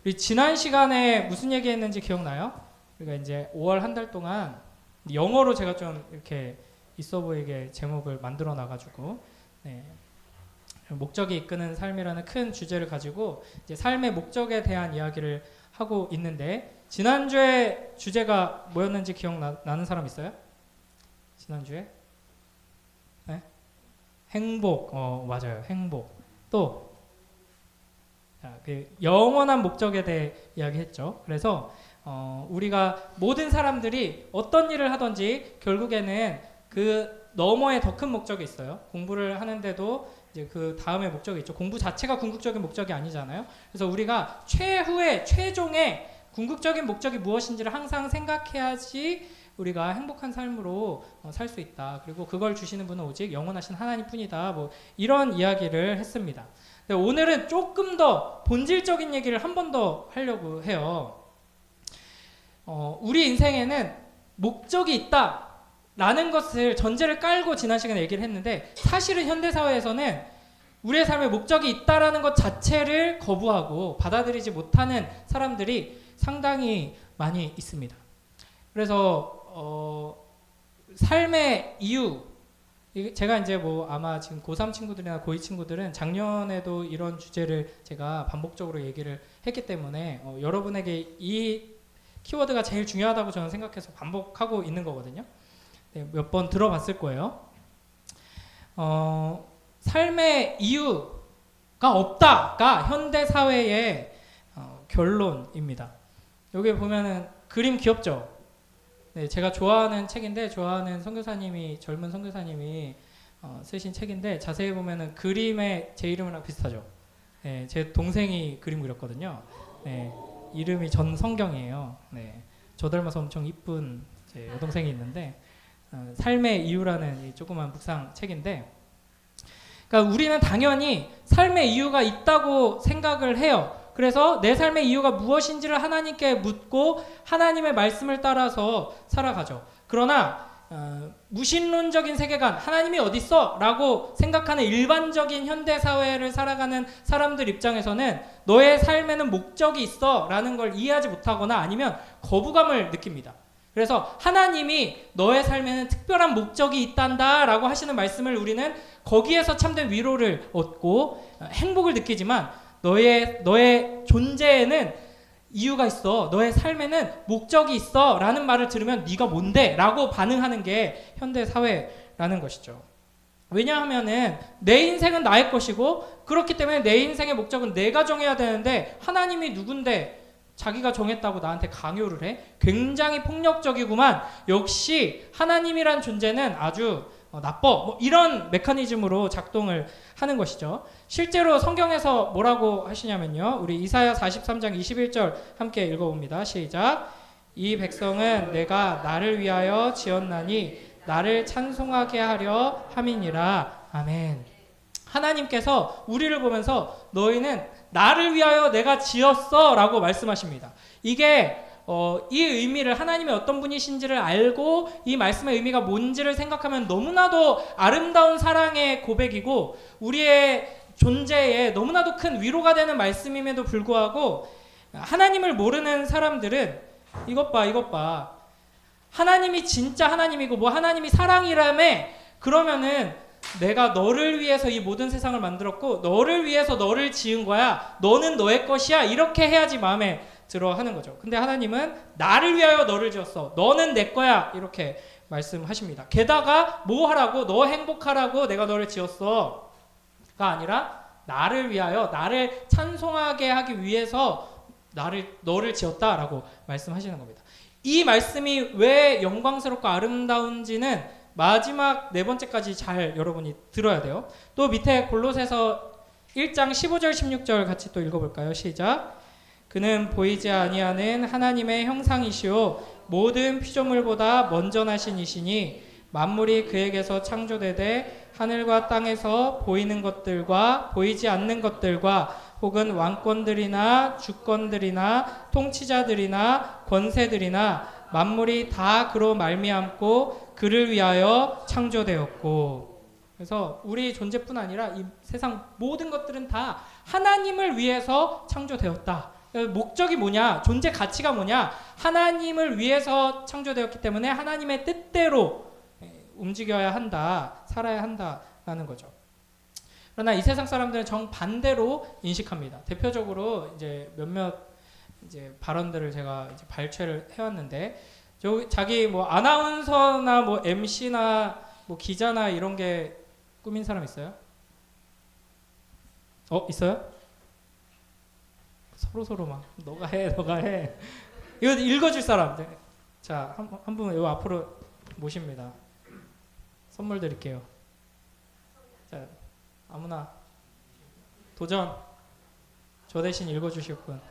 우리 지난 시간에 무슨 얘기했는지 기억나요? 우리가 이제 5월 한 달 동안 영어로 제가 좀 이렇게 있어 보이게 제목을 만들어 놔가지고 네. 목적이 이끄는 삶이라는 큰 주제를 가지고 이제 삶의 목적에 대한 이야기를 하고 있는데 지난주에 주제가 뭐였는지 기억나는 사람 있어요? 지난주에? 네? 행복. 맞아요. 행복. 또 그 영원한 목적에 대해 이야기했죠. 그래서 우리가 모든 사람들이 어떤 일을 하든지 결국에는 그 너머에 더 큰 목적이 있어요. 공부를 하는데도 이제 그 다음에 목적이 있죠. 공부 자체가 궁극적인 목적이 아니잖아요. 그래서 우리가 최후의 최종의 궁극적인 목적이 무엇인지를 항상 생각해야지 우리가 행복한 삶으로 살 수 있다. 그리고 그걸 주시는 분은 오직 영원하신 하나님뿐이다. 뭐 이런 이야기를 했습니다. 오늘은 조금 더 본질적인 얘기를 한 번 더 하려고 해요. 우리 인생에는 목적이 있다라는 것을 전제를 깔고 지난 시간에 얘기를 했는데 사실은 현대사회에서는 우리의 삶에 목적이 있다라는 것 자체를 거부하고 받아들이지 못하는 사람들이 상당히 많이 있습니다. 그래서 삶의 이유 제가 이제 뭐 아마 지금 고3 친구들이나 고2 친구들은 작년에도 이런 주제를 제가 반복적으로 얘기를 했기 때문에 여러분에게 이 키워드가 제일 중요하다고 저는 생각해서 반복하고 있는 거거든요. 네, 몇 번 들어봤을 거예요. 삶의 이유가 없다가 현대 사회의 결론입니다. 여기 보면은 그림 귀엽죠? 네, 제가 좋아하는 책인데 좋아하는 선교사님이 젊은 선교사님이 쓰신 책인데 자세히 보면은 그림에 제 이름이랑 비슷하죠. 네, 제 동생이 그림 그렸거든요. 네, 이름이 전성경이에요. 네, 저 닮아서 엄청 이쁜 제 여동생이 있는데 삶의 이유라는 이 조그만 묵상 책인데, 그러니까 우리는 당연히 삶의 이유가 있다고 생각을 해요. 그래서 내 삶의 이유가 무엇인지를 하나님께 묻고 하나님의 말씀을 따라서 살아가죠. 그러나 무신론적인 세계관, 하나님이 어디 있어? 라고 생각하는 일반적인 현대사회를 살아가는 사람들 입장에서는 너의 삶에는 목적이 있어 라는 걸 이해하지 못하거나 아니면 거부감을 느낍니다. 그래서 하나님이 너의 삶에는 특별한 목적이 있단다 라고 하시는 말씀을 우리는 거기에서 참된 위로를 얻고 행복을 느끼지만 너의 존재에는 이유가 있어. 너의 삶에는 목적이 있어. 라는 말을 들으면 네가 뭔데? 라고 반응하는 게 현대 사회라는 것이죠. 왜냐하면은 내 인생은 나의 것이고 그렇기 때문에 내 인생의 목적은 내가 정해야 되는데 하나님이 누군데 자기가 정했다고 나한테 강요를 해? 굉장히 폭력적이구만. 역시 하나님이란 존재는 아주 나빠. 뭐 이런 메커니즘으로 작동을 하는 것이죠. 실제로 성경에서 뭐라고 하시냐면요. 우리 이사야 43장 21절 함께 읽어봅니다. 시작. 이 백성은 내가 나를 위하여 지었나니 나를 찬송하게 하려 함이니라. 아멘. 하나님께서 우리를 보면서 너희는 나를 위하여 내가 지었어 라고 말씀하십니다. 이게 이 의미를 하나님이 어떤 분이신지를 알고 이 말씀의 의미가 뭔지를 생각하면 너무나도 아름다운 사랑의 고백이고 우리의 존재에 너무나도 큰 위로가 되는 말씀임에도 불구하고 하나님을 모르는 사람들은 이것 봐 하나님이 진짜 하나님이고 뭐 하나님이 사랑이라며 그러면은 내가 너를 위해서 이 모든 세상을 만들었고 너를 위해서 너를 지은 거야. 너는 너의 것이야. 이렇게 해야지 마음에 들어 하는 거죠. 근데 하나님은 나를 위하여 너를 지었어. 너는 내 거야. 이렇게 말씀하십니다. 게다가 뭐 하라고? 너 행복하라고 내가 너를 지었어. 가 아니라 나를 위하여 나를 찬송하게 하기 위해서 너를 지었다라고 말씀하시는 겁니다. 이 말씀이 왜 영광스럽고 아름다운지는 마지막 네 번째까지 잘 여러분이 들어야 돼요. 또 밑에 골로새서 1장 15절 16절 같이 또 읽어볼까요? 시작. 그는 보이지 아니하는 하나님의 형상이시오 모든 피조물보다 먼저 나신 이시니 만물이 그에게서 창조되되 하늘과 땅에서 보이는 것들과 보이지 않는 것들과 혹은 왕권들이나 주권들이나 통치자들이나 권세들이나 만물이 다 그로 말미암고 그를 위하여 창조되었고. 그래서 우리 존재뿐 아니라 이 세상 모든 것들은 다 하나님을 위해서 창조되었다. 목적이 뭐냐, 존재 가치가 뭐냐, 하나님을 위해서 창조되었기 때문에 하나님의 뜻대로 움직여야 한다, 살아야 한다라는 거죠. 그러나 이 세상 사람들은 정반대로 인식합니다. 대표적으로 이제 몇몇 이제 발언들을 제가 이제 발췌를 해왔는데, 자기 뭐 아나운서나 뭐 MC나 뭐 기자나 이런 게 꾸민 사람 있어요? 있어요? 서로 막 너가 해. 이거 읽어줄 사람. 네. 자, 한 분 요 앞으로 모십니다. 선물 드릴게요. 자, 아무나 도전. 저 대신 읽어주실 분.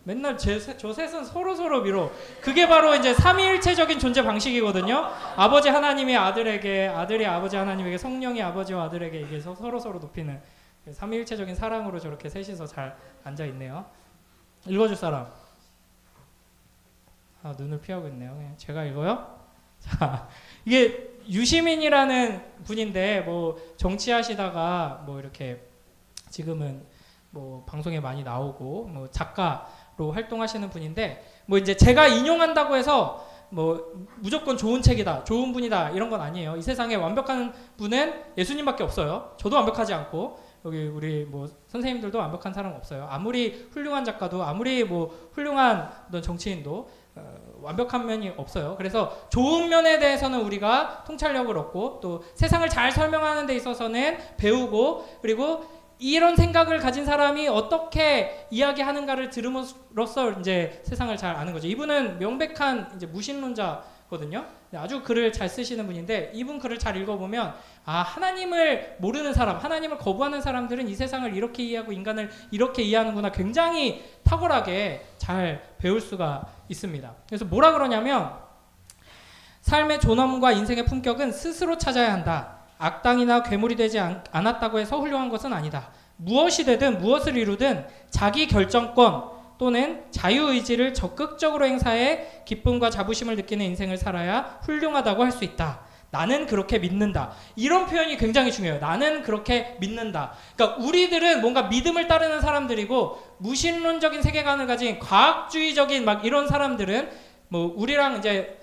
맨날 저 셋은 서로 밀어. 그게 바로 이제 삼위일체적인 존재 방식이거든요. 아버지 하나님이 아들에게, 아들이 아버지 하나님에게, 성령이 아버지와 아들에게 이게 서로 높이는 삼위일체적인 사랑으로 저렇게 셋이서 잘 앉아 있네요. 읽어줄 사람. 눈을 피하고 있네요. 제가 읽어요? 자, 이게 유시민이라는 분인데 뭐 정치하시다가 뭐 이렇게 지금은 뭐 방송에 많이 나오고 뭐 작가로 활동하시는 분인데, 뭐 이제 제가 인용한다고 해서 뭐 무조건 좋은 책이다, 좋은 분이다 이런 건 아니에요. 이 세상에 완벽한 분은 예수님밖에 없어요. 저도 완벽하지 않고 여기 우리 뭐 선생님들도 완벽한 사람 없어요. 아무리 훌륭한 작가도, 아무리 뭐 훌륭한 어떤 정치인도 완벽한 면이 없어요. 그래서 좋은 면에 대해서는 우리가 통찰력을 얻고, 또 세상을 잘 설명하는 데 있어서는 배우고, 그리고 이런 생각을 가진 사람이 어떻게 이야기하는가를 들음으로써 이제 세상을 잘 아는 거죠. 이분은 명백한 이제 무신론자거든요. 아주 글을 잘 쓰시는 분인데, 이분 글을 잘 읽어보면 하나님을 모르는 사람, 하나님을 거부하는 사람들은 이 세상을 이렇게 이해하고 인간을 이렇게 이해하는구나, 굉장히 탁월하게 잘 배울 수가 있습니다. 그래서 뭐라 그러냐면, 삶의 존엄과 인생의 품격은 스스로 찾아야 한다. 악당이나 괴물이 되지 않았다고 해서 훌륭한 것은 아니다. 무엇이 되든 무엇을 이루든 자기 결정권 또는 자유의지를 적극적으로 행사해 기쁨과 자부심을 느끼는 인생을 살아야 훌륭하다고 할 수 있다. 나는 그렇게 믿는다. 이런 표현이 굉장히 중요해요. 나는 그렇게 믿는다. 그러니까 우리들은 뭔가 믿음을 따르는 사람들이고, 무신론적인 세계관을 가진 과학주의적인 막 이런 사람들은 뭐 우리랑 이제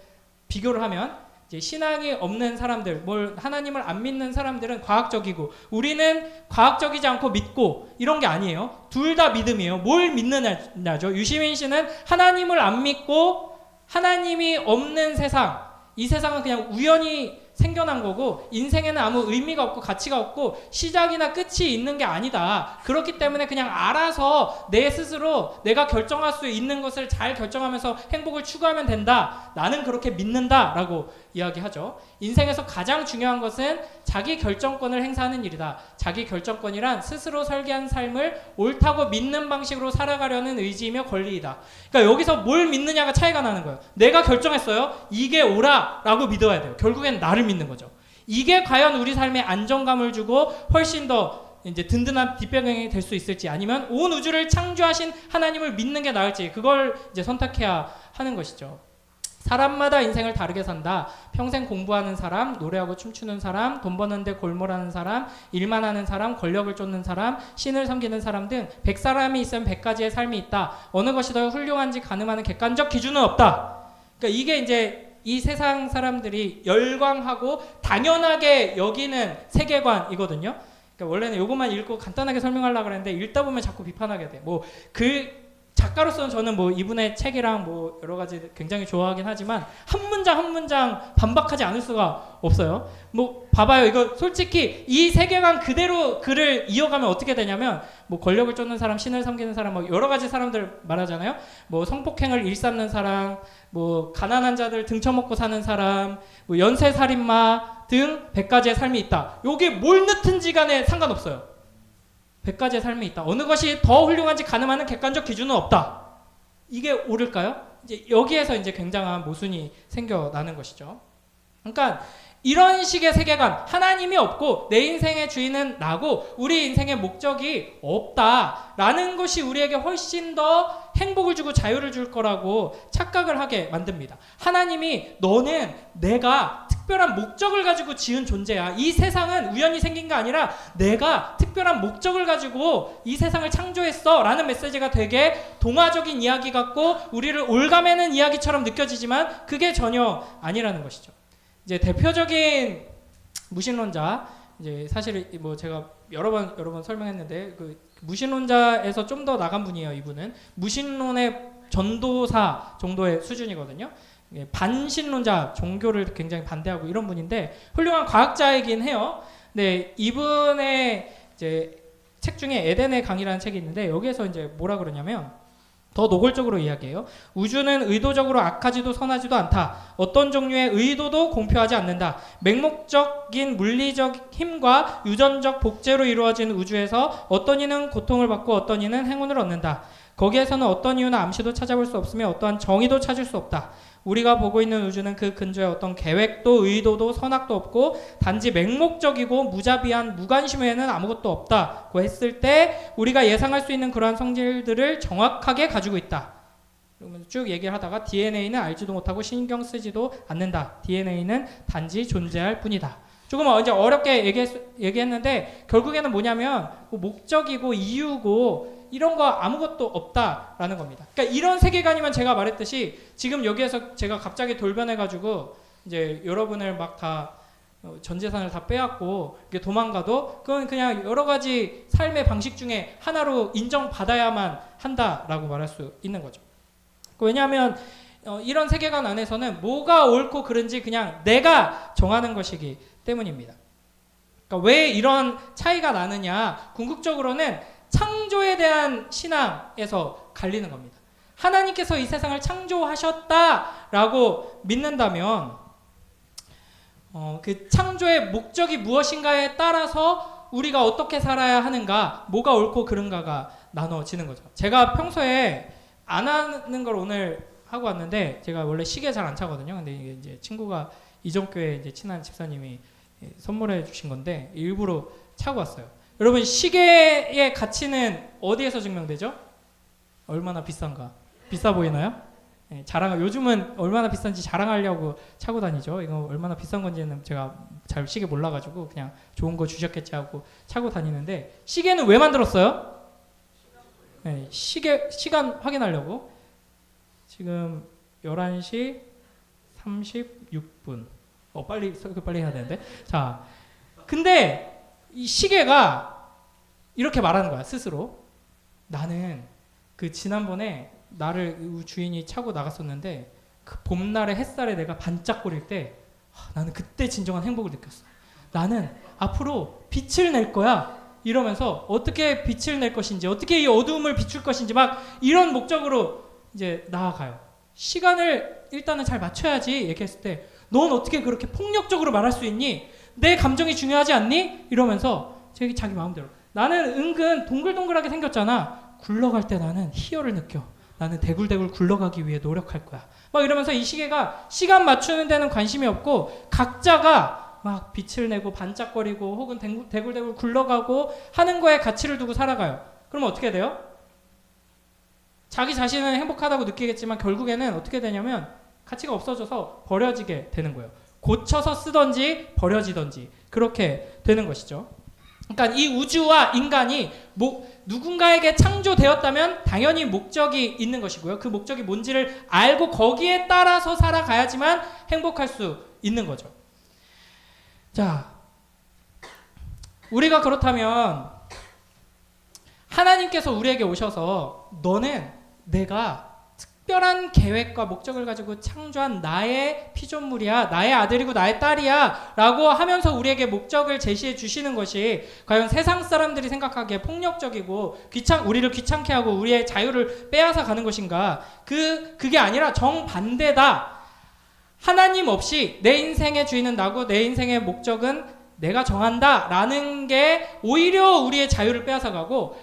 비교를 하면 이제 신앙이 없는 사람들, 하나님을 안 믿는 사람들은 과학적이고, 우리는 과학적이지 않고 믿고 이런 게 아니에요. 둘 다 믿음이에요. 뭘 믿느냐죠. 유시민 씨는 하나님을 안 믿고, 하나님이 없는 세상, 이 세상은 그냥 우연히 생겨난 거고, 인생에는 아무 의미가 없고 가치가 없고 시작이나 끝이 있는 게 아니다. 그렇기 때문에 그냥 알아서 내 스스로 내가 결정할 수 있는 것을 잘 결정하면서 행복을 추구하면 된다. 나는 그렇게 믿는다 라고 이야기하죠. 인생에서 가장 중요한 것은 자기 결정권을 행사하는 일이다. 자기 결정권이란 스스로 설계한 삶을 옳다고 믿는 방식으로 살아가려는 의지이며 권리이다. 그러니까 여기서 뭘 믿느냐가 차이가 나는 거예요. 내가 결정했어요. 이게 옳아 라고 믿어야 돼요. 결국엔 나를 믿는 거죠. 이게 과연 우리 삶에 안정감을 주고 훨씬 더 이제 든든한 뒷배경이 될 수 있을지, 아니면 온 우주를 창조하신 하나님을 믿는 게 나을지, 그걸 이제 선택해야 하는 것이죠. 사람마다 인생을 다르게 산다. 평생 공부하는 사람, 노래하고 춤추는 사람, 돈 버는데 골몰하는 사람, 일만 하는 사람, 권력을 쫓는 사람, 신을 섬기는 사람 등 100사람이 있으면 100가지의 삶이 있다. 어느 것이 더 훌륭한지 가늠하는 객관적 기준은 없다. 그러니까 이게 이제 이 세상 사람들이 열광하고 당연하게 여기는 세계관이거든요. 그러니까 원래는 이것만 읽고 간단하게 설명하려고 그랬는데, 읽다 보면 자꾸 비판하게 돼. 작가로서는 저는 뭐 이분의 책이랑 뭐 여러 가지 굉장히 좋아하긴 하지만 한 문장 한 문장 반박하지 않을 수가 없어요. 뭐 봐봐요. 이거 솔직히 이 세계관 그대로 글을 이어가면 어떻게 되냐면, 뭐 권력을 쫓는 사람, 신을 섬기는 사람, 뭐 여러 가지 사람들 말하잖아요. 뭐 성폭행을 일삼는 사람, 뭐 가난한 자들 등쳐먹고 사는 사람, 뭐 연쇄살인마 등 100가지의 삶이 있다. 요게 뭘 넣든지 간에 상관없어요. 100가지의 삶이 있다. 어느 것이 더 훌륭한지 가늠하는 객관적 기준은 없다. 이게 옳을까요? 이제 여기에서 이제 굉장한 모순이 생겨나는 것이죠. 그러니까 이런 식의 세계관, 하나님이 없고 내 인생의 주인은 나고 우리 인생의 목적이 없다라는 것이 우리에게 훨씬 더 행복을 주고 자유를 줄 거라고 착각을 하게 만듭니다. 하나님이 너는 내가 특별한 목적을 가지고 지은 존재야. 이 세상은 우연히 생긴 게 아니라 내가 특별한 목적을 가지고 이 세상을 창조했어 라는 메시지가 되게 동화적인 이야기 같고 우리를 올가매는 이야기처럼 느껴지지만 그게 전혀 아니라는 것이죠. 이제 대표적인 무신론자, 이제 사실 뭐 제가 여러 번 설명했는데 그 무신론자에서 좀 더 나간 분이에요. 이분은 무신론의 전도사 정도의 수준이거든요. 반신론자, 종교를 굉장히 반대하고 이런 분인데 훌륭한 과학자이긴 해요. 네, 이분의 이제 책 중에 에덴의 강이라는 책이 있는데 여기에서 이제 뭐라 그러냐면 더 노골적으로 이야기해요. 우주는 의도적으로 악하지도 선하지도 않다. 어떤 종류의 의도도 공표하지 않는다. 맹목적인 물리적 힘과 유전적 복제로 이루어진 우주에서 어떤 이는 고통을 받고 어떤 이는 행운을 얻는다. 거기에서는 어떤 이유나 암시도 찾아볼 수 없으며 어떠한 정의도 찾을 수 없다. 우리가 보고 있는 우주는 그 근처에 어떤 계획도 의도도 선악도 없고 단지 맹목적이고 무자비한 무관심 외에는 아무것도 없다고 했을 때 우리가 예상할 수 있는 그러한 성질들을 정확하게 가지고 있다. 그러면 쭉 얘기를 하다가 DNA는 알지도 못하고 신경 쓰지도 않는다. DNA는 단지 존재할 뿐이다. 조금 이제 어렵게 얘기했는데 결국에는 뭐냐면 목적이고 이유고 이런 거 아무것도 없다라는 겁니다. 그러니까 이런 세계관이면 제가 말했듯이 지금 여기에서 제가 갑자기 돌변해가지고 이제 여러분을 막 다 전 재산을 다 빼앗고 이렇게 도망가도 그건 그냥 여러 가지 삶의 방식 중에 하나로 인정받아야만 한다라고 말할 수 있는 거죠. 왜냐하면 이런 세계관 안에서는 뭐가 옳고 그른지 그냥 내가 정하는 것이기 때문입니다. 그러니까 왜 이런 차이가 나느냐? 궁극적으로는 창조에 대한 신앙에서 갈리는 겁니다. 하나님께서 이 세상을 창조하셨다라고 믿는다면 그 창조의 목적이 무엇인가에 따라서 우리가 어떻게 살아야 하는가, 뭐가 옳고 그른가가 나눠지는 거죠. 제가 평소에 안 하는 걸 오늘 하고 왔는데 제가 원래 시계 잘 안 차거든요. 근데 이제 친구가 이전교회 이제 친한 집사님이 선물해 주신 건데 일부러 차고 왔어요. 여러분 시계의 가치는 어디에서 증명되죠? 얼마나 비싼가? 비싸 보이나요? 네, 요즘은 얼마나 비싼지 자랑하려고 차고 다니죠. 이거 얼마나 비싼 건지는 제가 잘 시계 몰라가지고 그냥 좋은 거 주셨겠지 하고 차고 다니는데 시계는 왜 만들었어요? 네, 시간 확인하려고. 지금 11시 36분. 빨리 해야 되는데. 자, 근데 이 시계가 이렇게 말하는 거야, 스스로. 나는 그 지난번에 나를 주인이 차고 나갔었는데 그 봄날의 햇살에 내가 반짝거릴 때 나는 그때 진정한 행복을 느꼈어. 나는 앞으로 빛을 낼 거야. 이러면서 어떻게 빛을 낼 것인지, 어떻게 이 어두움을 비출 것인지 막 이런 목적으로 이제 나아가요. 시간을 일단은 잘 맞춰야지 얘기했을 때 넌 어떻게 그렇게 폭력적으로 말할 수 있니? 내 감정이 중요하지 않니? 이러면서 자기 마음대로. 나는 은근 동글동글하게 생겼잖아. 굴러갈 때 나는 희열을 느껴. 나는 대굴대굴 굴러가기 위해 노력할 거야. 막 이러면서 이 시계가 시간 맞추는 데는 관심이 없고 각자가 막 빛을 내고 반짝거리고 혹은 대굴대굴 굴러가고 하는 거에 가치를 두고 살아가요. 그러면 어떻게 돼요? 자기 자신은 행복하다고 느끼겠지만 결국에는 어떻게 되냐면 가치가 없어져서 버려지게 되는 거예요. 고쳐서 쓰던지 버려지던지 그렇게 되는 것이죠. 그러니까 이 우주와 인간이 누군가에게 창조되었다면 당연히 목적이 있는 것이고요. 그 목적이 뭔지를 알고 거기에 따라서 살아가야지만 행복할 수 있는 거죠. 자, 우리가 그렇다면 하나님께서 우리에게 오셔서 너는 내가 특별한 계획과 목적을 가지고 창조한 나의 피조물이야, 나의 아들이고 나의 딸이야 라고 하면서 우리에게 목적을 제시해 주시는 것이 과연 세상 사람들이 생각하기에 폭력적이고 우리를 귀찮게 하고 우리의 자유를 빼앗아 가는 것인가? 그게 아니라 정반대다. 하나님 없이 내 인생의 주인은 나고 내 인생의 목적은 내가 정한다 라는 게 오히려 우리의 자유를 빼앗아 가고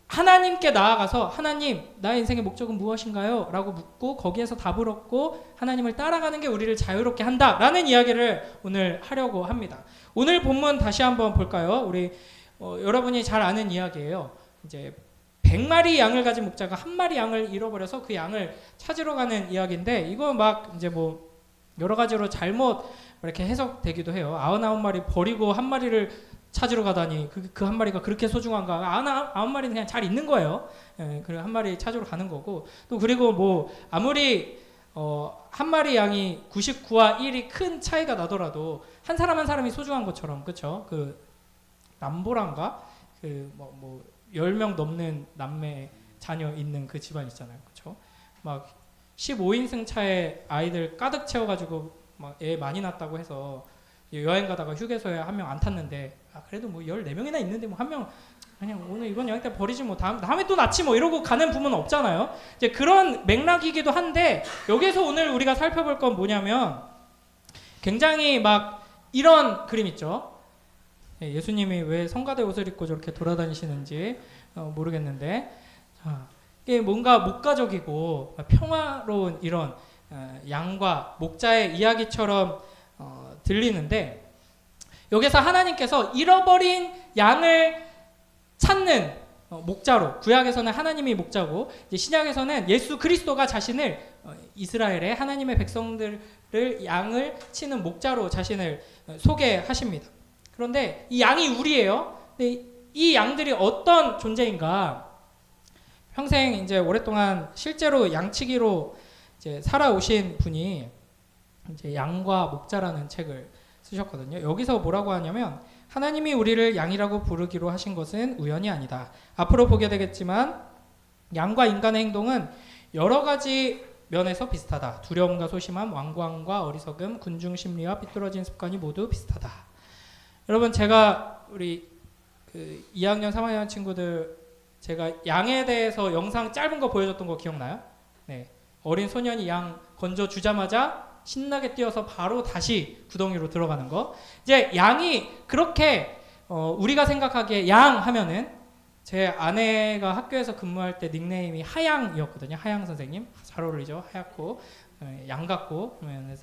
하나님께 나아가서 하나님, 나의 인생의 목적은 무엇인가요? 라고 묻고 거기에서 답을 얻고 하나님을 따라가는 게 우리를 자유롭게 한다라는 이야기를 오늘 하려고 합니다. 오늘 본문 다시 한번 볼까요? 우리 여러분이 잘 아는 이야기예요. 이제 100마리 양을 가진 목자가 한 마리 양을 잃어버려서 그 양을 찾으러 가는 이야기인데, 이거 막 이제 뭐 여러 가지로 잘못 이렇게 해석되기도 해요. 99마리 버리고 한 마리를 찾으러 가다니 그 한 마리가 그렇게 소중한가? 99마리는 그냥 잘 있는 거예요. 예, 그리고 한 마리 찾으러 가는 거고, 또 그리고 뭐 아무리 한 마리 양이 99와 1이 큰 차이가 나더라도 한 사람 한 사람이 소중한 것처럼, 그렇죠? 그 남보란가 그 뭐 10명 넘는 남매 자녀 있는 그 집안 있잖아요, 그렇죠? 막 15인승 차에 아이들 가득 채워가지고 막 애 많이 낳았다고 해서 여행 가다가 휴게소에 한 명 안 탔는데, 그래도 뭐 14명이나 있는데 뭐 한 명 그냥 오늘 이번 여행 때 버리지 뭐 다음에 또 낳지 뭐 이러고 가는 부모는 없잖아요. 이제 그런 맥락이기도 한데, 여기서 오늘 우리가 살펴볼 건 뭐냐면 굉장히 막 이런 그림 있죠. 예수님이 왜 성가대 옷을 입고 저렇게 돌아다니시는지 모르겠는데, 이게 뭔가 목가적이고 평화로운 이런 양과 목자의 이야기처럼 들리는데, 여기서 하나님께서 잃어버린 양을 찾는 목자로, 구약에서는 하나님이 목자고 이제 신약에서는 예수 그리스도가 자신을 이스라엘의 하나님의 백성들을 양을 치는 목자로 자신을 소개하십니다. 그런데 이 양이 우리예요. 근데 이 양들이 어떤 존재인가? 평생 이제 오랫동안 실제로 양치기로 이제 살아오신 분이 이제 양과 목자라는 책을 쓰셨거든요. 여기서 뭐라고 하냐면, 하나님이 우리를 양이라고 부르기로 하신 것은 우연이 아니다. 앞으로 보게 되겠지만 양과 인간의 행동은 여러 가지 면에서 비슷하다. 두려움과 소심함, 완고함과 어리석음, 군중 심리와 삐뚤어진 습관이 모두 비슷하다. 여러분, 제가 우리 그 2학년, 3학년 친구들 제가 양에 대해서 영상 짧은 거 보여줬던 거 기억나요? 네. 어린 소년이 양 건져주자마자 신나게 뛰어서 바로 다시 구덩이로 들어가는 거. 이제 양이 그렇게 우리가 생각하기에 양 하면은, 제 아내가 학교에서 근무할 때 닉네임이 하양이었거든요. 하양 선생님. 잘 어울리죠? 하얗고 양 같고, 그러면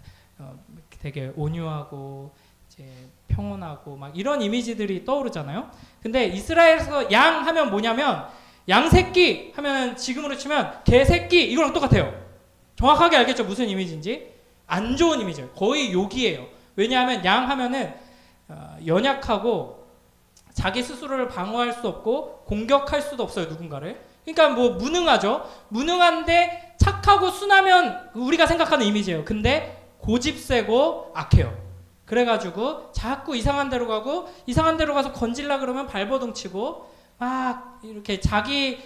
되게 온유하고 이제 평온하고 막 이런 이미지들이 떠오르잖아요. 근데 이스라엘에서 양 하면 뭐냐면, 양새끼 하면 지금으로 치면 개새끼 이거랑 똑같아요. 정확하게 알겠죠? 무슨 이미지인지. 안 좋은 이미지예요. 거의 욕이에요. 왜냐하면 양 하면은 연약하고 자기 스스로를 방어할 수 없고 공격할 수도 없어요, 누군가를. 그러니까 뭐 무능하죠. 무능한데 착하고 순하면 우리가 생각하는 이미지예요. 근데 고집세고 악해요. 그래가지고 자꾸 이상한 데로 가고, 이상한 데로 가서 건질라 그러면 발버둥 치고 막 이렇게 자기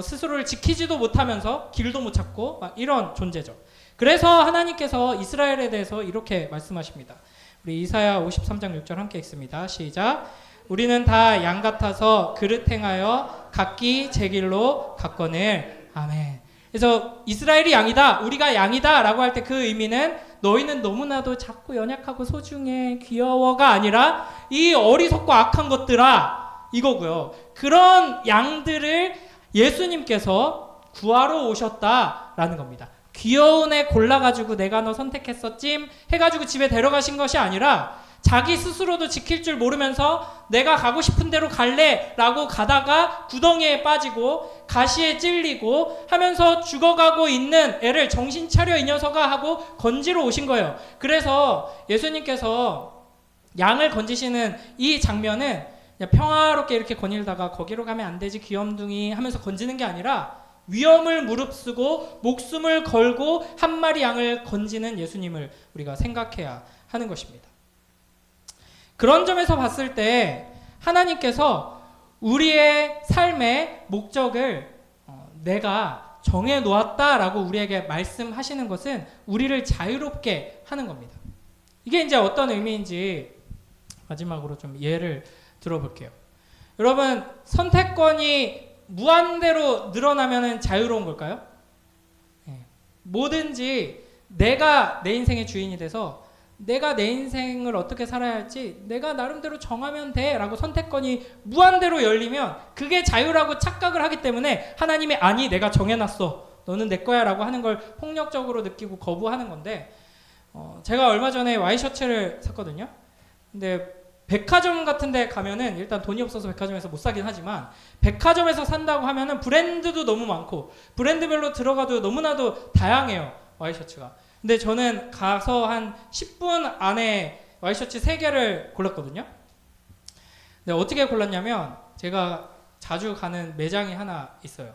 스스로를 지키지도 못하면서 길도 못 찾고 막 이런 존재죠. 그래서 하나님께서 이스라엘에 대해서 이렇게 말씀하십니다. 우리 이사야 53장 6절 함께 읽습니다. 시작. 우리는 다 양 같아서 그릇 행하여 각기 제 길로 갔거늘. 아멘. 그래서 이스라엘이 양이다, 우리가 양이다 라고 할 때 그 의미는 너희는 너무나도 작고 연약하고 소중해 귀여워가 아니라 이 어리석고 악한 것들아 이거고요. 그런 양들을 예수님께서 구하러 오셨다라는 겁니다. 귀여운 애 골라가지고 내가 너 선택했어 찜 해가지고 집에 데려가신 것이 아니라, 자기 스스로도 지킬 줄 모르면서 내가 가고 싶은 대로 갈래 라고 가다가 구덩이에 빠지고 가시에 찔리고 하면서 죽어가고 있는 애를 정신 차려 이 녀석아 하고 건지러 오신 거예요. 그래서 예수님께서 양을 건지시는 이 장면은 그냥 평화롭게 이렇게 거닐다가 거기로 가면 안 되지 귀염둥이 하면서 건지는 게 아니라, 위험을 무릅쓰고 목숨을 걸고 한 마리 양을 건지는 예수님을 우리가 생각해야 하는 것입니다. 그런 점에서 봤을 때 하나님께서 우리의 삶의 목적을 내가 정해 놓았다라고 우리에게 말씀하시는 것은 우리를 자유롭게 하는 겁니다. 이게 이제 어떤 의미인지 마지막으로 좀 예를 들어볼게요. 여러분, 선택권이 무한대로 늘어나면 자유로운 걸까요? 네. 뭐든지 내가 내 인생의 주인이 돼서 내가 내 인생을 어떻게 살아야 할지 내가 나름대로 정하면 돼 라고 선택권이 무한대로 열리면 그게 자유라고 착각을 하기 때문에 하나님이 아니 내가 정해놨어 너는 내 거야 라고 하는 걸 폭력적으로 느끼고 거부하는 건데 제가 얼마 전에 와이셔츠를 샀거든요. 근데 백화점 같은 데 가면은 일단 돈이 없어서 백화점에서 못 사긴 하지만 백화점에서 산다고 하면은 브랜드도 너무 많고 브랜드별로 들어가도 너무나도 다양해요. 와이셔츠가. 근데 저는 가서 한 10분 안에 와이셔츠 3개를 골랐거든요. 근데 어떻게 골랐냐면 제가 자주 가는 매장이 하나 있어요.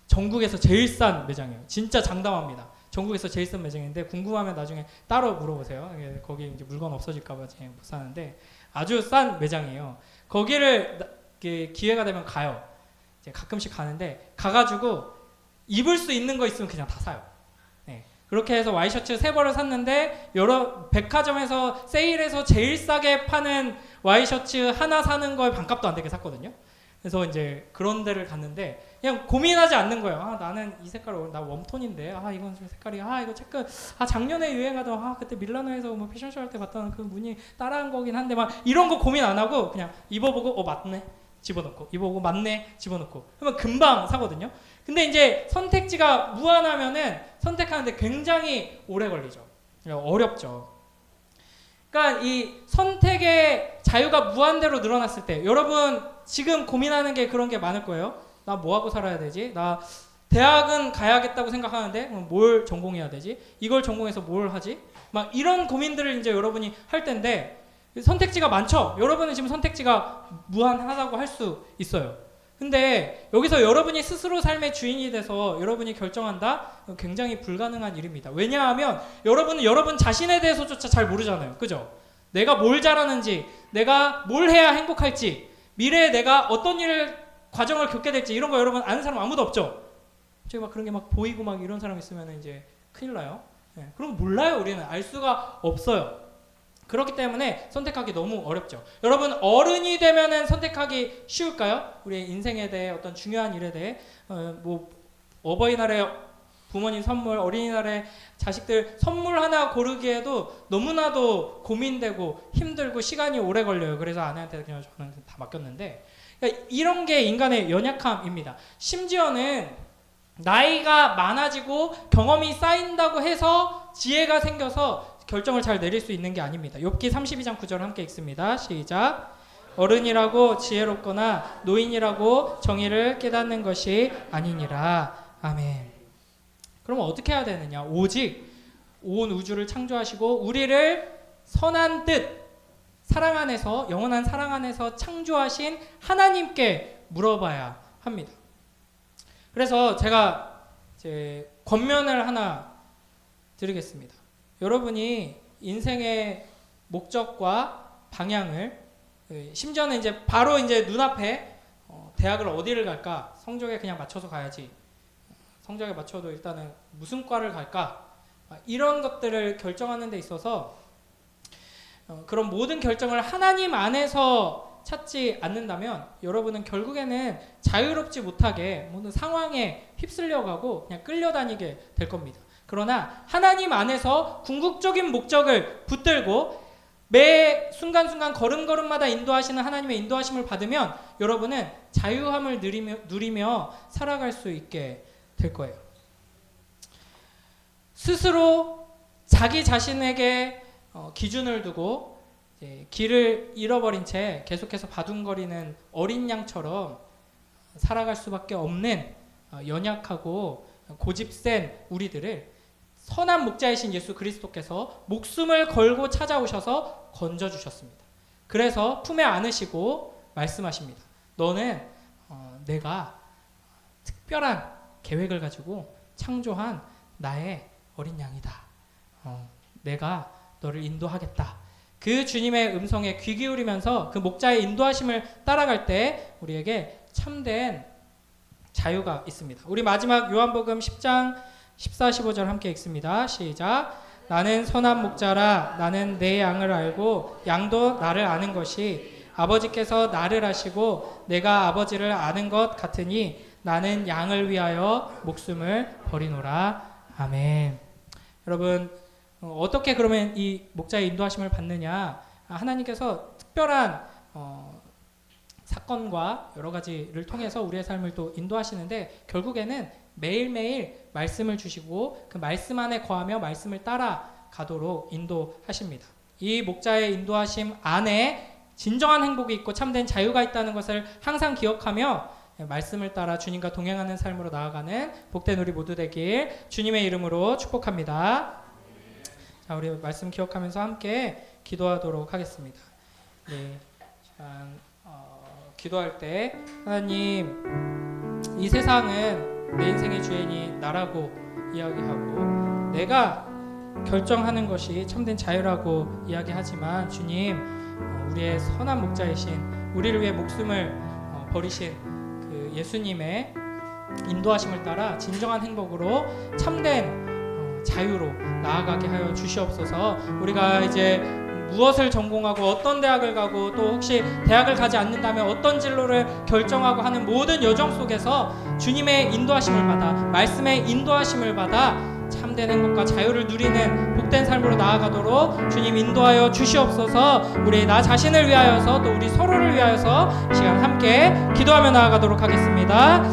전국에서 제일 싼 매장이에요. 진짜 장담합니다. 전국에서 제일 싼 매장인데 궁금하면 나중에 따로 물어보세요. 거기 이제 물건 없어질까봐 제가 못 사는데 아주 싼 매장이에요. 거기를 기회가 되면 가요. 이제 가끔씩 가는데 가가지고 입을 수 있는 거 있으면 그냥 다 사요. 네. 그렇게 해서 와이셔츠 3벌을 샀는데 여러 백화점에서 세일해서 제일 싸게 파는 와이셔츠 하나 사는 거에 반값도 안 되게 샀거든요. 그래서 이제 그런 데를 갔는데 그냥 고민하지 않는 거예요. 아 나는 이 색깔 나 웜톤인데 아 이건 좀 색깔이 아 이거 체크 아 작년에 유행하던 아 그때 밀라노에서 뭐 패션쇼 할 때 봤던 그 무늬 따라한 거긴 한데 막 이런 거 고민 안 하고 그냥 입어보고 맞네 집어넣고 입어보고 맞네 집어넣고 그러면 금방 사거든요. 근데 이제 선택지가 무한하면은 선택하는데 굉장히 오래 걸리죠. 어렵죠. 그러니까 이 선택의 자유가 무한대로 늘어났을 때 여러분 지금 고민하는 게 그런 게 많을 거예요. 나 뭐 하고 살아야 되지? 나 대학은 가야겠다고 생각하는데 뭘 전공해야 되지? 이걸 전공해서 뭘 하지? 막 이런 고민들을 이제 여러분이 할 텐데 선택지가 많죠? 여러분은 지금 선택지가 무한하다고 할 수 있어요. 근데 여기서 여러분이 스스로 삶의 주인이 돼서 여러분이 결정한다? 굉장히 불가능한 일입니다. 왜냐하면 여러분은 여러분 자신에 대해서조차 잘 모르잖아요. 그죠? 내가 뭘 잘하는지, 내가 뭘 해야 행복할지, 미래에 내가 어떤 과정을 겪게 될지 이런 거 여러분 아는 사람 아무도 없죠? 제가 막 그런 게 막 보이고 막 이런 사람 있으면 이제 큰일 나요. 네, 그런 거 몰라요. 우리는 알 수가 없어요. 그렇기 때문에 선택하기 너무 어렵죠. 여러분 어른이 되면은 선택하기 쉬울까요? 우리의 인생에 대해 어떤 중요한 일에 대해 뭐 어버이날에 부모님 선물, 어린이날에 자식들 선물 하나 고르기에도 너무나도 고민되고 힘들고 시간이 오래 걸려요. 그래서 아내한테 그냥 저는 다 맡겼는데 그러니까 이런 게 인간의 연약함입니다. 심지어는 나이가 많아지고 경험이 쌓인다고 해서 지혜가 생겨서 결정을 잘 내릴 수 있는 게 아닙니다. 욥기 32장 9절 함께 읽습니다. 시작. 어른이라고 지혜롭거나 노인이라고 정의를 깨닫는 것이 아니니라. 아멘. 그럼 어떻게 해야 되느냐? 오직 온 우주를 창조하시고 우리를 선한 뜻, 사랑 안에서 영원한 사랑 안에서 창조하신 하나님께 물어봐야 합니다. 그래서 제가 이제 권면을 하나 드리겠습니다. 여러분이 인생의 목적과 방향을 심지어는 이제 바로 이제 눈앞에 대학을 어디를 갈까? 성적에 그냥 맞춰서 가야지. 성적에 맞춰도 일단은 무슨 과를 갈까? 이런 것들을 결정하는 데 있어서 그런 모든 결정을 하나님 안에서 찾지 않는다면 여러분은 결국에는 자유롭지 못하게 모든 상황에 휩쓸려가고 그냥 끌려다니게 될 겁니다. 그러나 하나님 안에서 궁극적인 목적을 붙들고 매 순간순간 걸음걸음마다 인도하시는 하나님의 인도하심을 받으면 여러분은 자유함을 누리며 살아갈 수 있게 될 거예요. 스스로 자기 자신에게 기준을 두고 길을 잃어버린 채 계속해서 바둥거리는 어린 양처럼 살아갈 수밖에 없는 연약하고 고집센 우리들을 선한 목자이신 예수 그리스도께서 목숨을 걸고 찾아오셔서 건져주셨습니다. 그래서 품에 안으시고 말씀하십니다. 너는 내가 특별한 계획을 가지고 창조한 나의 어린 양이다. 내가 너를 인도하겠다. 그 주님의 음성에 귀 기울이면서 그 목자의 인도하심을 따라갈 때 우리에게 참된 자유가 있습니다. 우리 마지막 요한복음 10장 14, 15절 함께 읽습니다. 시작. 나는 선한 목자라. 나는 내 양을 알고 양도 나를 아는 것이 아버지께서 나를 아시고 내가 아버지를 아는 것 같으니 나는 양을 위하여 목숨을 버리노라. 아멘. 여러분 어떻게 그러면 이 목자의 인도하심을 받느냐? 하나님께서 특별한 사건과 여러 가지를 통해서 우리의 삶을 또 인도하시는데 결국에는 매일매일 말씀을 주시고 그 말씀 안에 거하며 말씀을 따라가도록 인도하십니다. 이 목자의 인도하심 안에 진정한 행복이 있고 참된 자유가 있다는 것을 항상 기억하며 말씀을 따라 주님과 동행하는 삶으로 나아가는 복된 우리 모두 되길 주님의 이름으로 축복합니다. 자, 우리 말씀 기억하면서 함께 기도하도록 하겠습니다. 네, 기도할 때 하나님, 이 세상은 내 인생의 주인이 나라고 이야기하고 내가 결정하는 것이 참된 자유라고 이야기하지만 주님, 우리의 선한 목자이신 우리를 위해 목숨을 버리신 그 예수님의 인도하심을 따라 진정한 행복으로 참된 자유로 나아가게 하여 주시옵소서. 우리가 이제 무엇을 전공하고 어떤 대학을 가고 또 혹시 대학을 가지 않는다면 어떤 진로를 결정하고 하는 모든 여정 속에서 주님의 인도하심을 받아 말씀의 인도하심을 받아 참된 행복과 자유를 누리는 복된 삶으로 나아가도록 주님 인도하여 주시옵소서. 우리 나 자신을 위하여서 또 우리 서로를 위하여서 시간 함께 기도하며 나아가도록 하겠습니다.